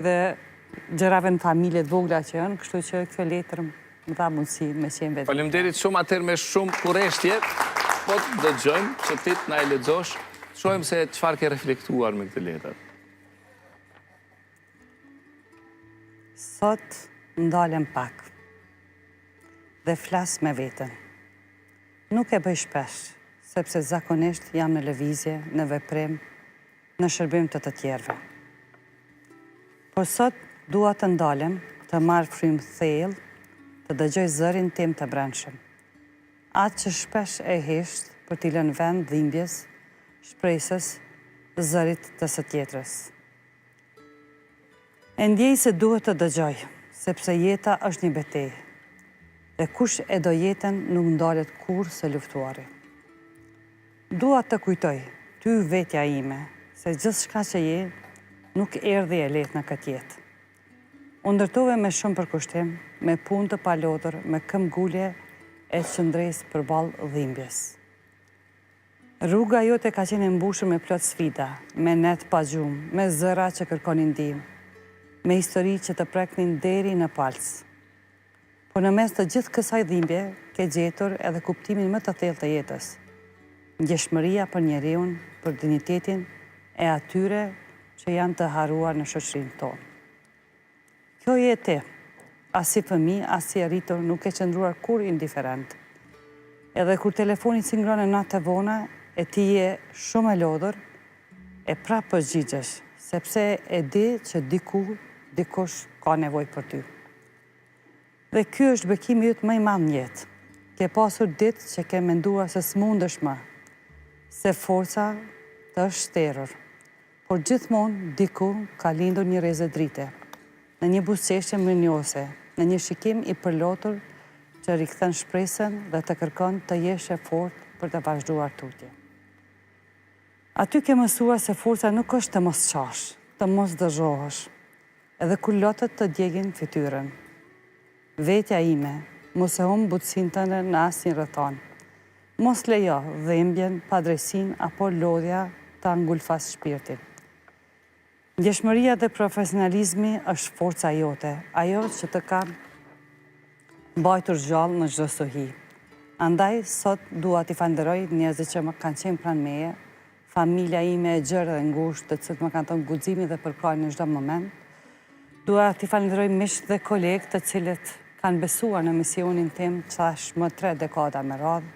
dhe gjërave në familje të vogla që janë, kështu që kjo letër më dha mundësi me qenë vetë. Faleminderit shumë, atëherë me shumë kurreshtje, po të dëgjojmë që ti na e lexosh, shohim se çfarë ke reflektuar me këtë letër. Sot ndalem pak dhe flas me veten. Nuk e bëj shpesh, sepse zakonisht jam në lëvizje, në veprim, në shërbim të të tjerëve. Por sot dua të ndalem, të marr frymë thellë, të dëgjoj zërin tim të brendshëm. Atë që shpesh e hesht për t'i lënë vend dhimbjes, shpresës, zërit të së tjetrës. E ndjej se duhet të dëgjoj, sepse jeta është një betejë, dhe kush e do jetën nuk ndalet kur së luftuari. Dua të kujtoj, ty vetja ime, se gjithçka që je, nuk erdhi e lehtë në këtë jetë. U ndërtove me shumë përkushtim, me punë të palodhur, me këmbgulje e qëndres përballë dhimbjes. Rruga jote ka qenë e mbushur me plot sfida, me net pa gjumë, me zëra që kërkonin ndihmë, me histori që të preknin deri në palc. Por në mes të gjithë kësaj dhimbje, ke gjetur edhe kuptimin më të thellë të jetës. Ndjeshmëria për njeriun, për dinjitetin e atyre që janë të haruar në shoqërinë tonë. Kjo je ti, as si fëmijë, as si arritur, nuk e qëndruar kur indiferent. Edhe kur telefoni singron në natë të vona, e ti je shumë e lodhur, e prapë përgjigjesh, sepse e di që dikush ka nevojë për ty. Dhe ky është bekimi yt më i madh në jetë. Ke pasur ditë që ke menduar se s'mundesh më, se forca të është shterur. Por gjithmonë diku ka lindur një rrezë drite, në një buzëqeshje mirënjohëse, në një shikim i përlotur që rikthen shpresën dhe të kërkon të jesh e fortë për të vazhduar tutje. Aty ke mësuar se forca nuk është të mos qash, të mos dëzhohesh, edhe kur lotët të djegin fytyrën. Vetja ime, mos e humb butësinë tënde në asnjë rrethon. Mos lejo dhimbjen, padrejsinë apo lodhja të angulfas shpirtin. Ndjeshmëria dhe profesionalizmi është forca jote, ajo që të ka mbajtur gjallë në çdo sohi. Andaj sot dua t'i falenderoj njerëzit që më kanë qenë pranë meje, familja ime e gjerë dhe ngushtë, të cilët më kanë thënë guximin dhe përkrahjen në çdo moment. Dua t'i falenderoj miqtë dhe kolegë të cilët kanë besuar në misionin tim më 3 dekada me radhë.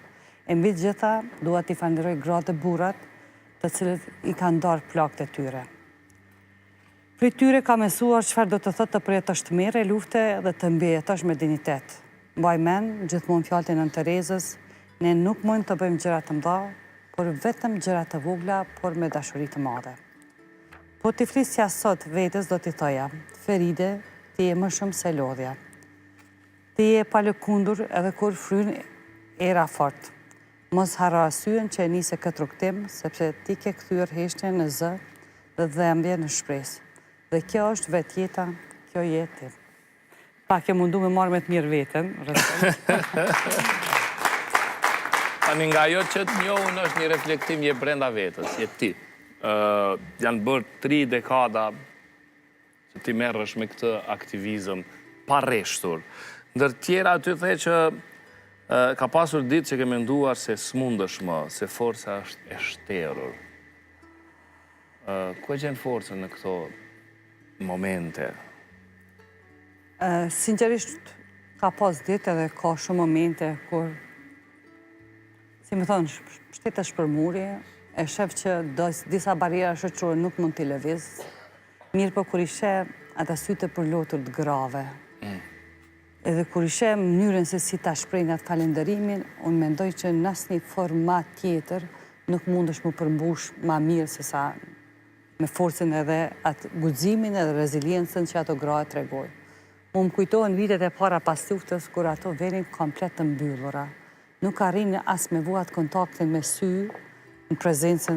E mbi të gjitha, dua t'i falenderoj gratë dhe burrat, të cilët i kanë ndarë plagët e tyre. Prej tyre ka mësuar çfarë do të thotë të përjetosh të mirë lufte dhe të mbijetosh me dinjitet. Mbaj mend gjithmonë fjalët e Nën Terezës, ne nuk mund të bëjmë gjëra të mëdha, por vetëm gjëra të vogla, por me dashuri të madhe. Po t'i flisja sot vetes do t'i thoja, Feride, ti je më shumë se lodhja. Ti je pa lëkundur edhe kur fryn era fort. Mos harro arsyen që e nise këtë rrugtim, sepse ti ke kthyer heshtjen në zë dhe dhembje në shpresë. Dhe kjo është vetjeta, kjo je ti. Pak e mundu me marrë me të mirë veten. Tani nga ajo që të njohun është një reflektim je brenda vetës, je ti. Janë bërë 3 dekada që ti merresh me këtë aktivizëm pa rreshtur. Ndër tjera aty the që ka pasur ditë që ke menduar se s'mundesh më, se forca është e shterur. Ku e gjen forcën në këto momente? Sinqerisht ka pas ditë edhe ka shumë momente kur, si më thonë, shtetesh për muri, e shef që disa bariera shoqërore nuk mund t'i lëviz. Mirë po kur i sheh ata sytë e përlotur të grave. Edhe kur i sheh mënyrën se si ta shprehin atë falënderimin, unë mendoj që në asnjë format tjetër nuk mundesh më përmbush ma mirë se sa me forcën edhe atë guximin edhe reziliencën që ato gra tregojnë. Më kujtohen vitet e para pas luftës kur ato vinin komplet të mbyllura. Nuk arrin as me vuat kontaktin me sy në prezencën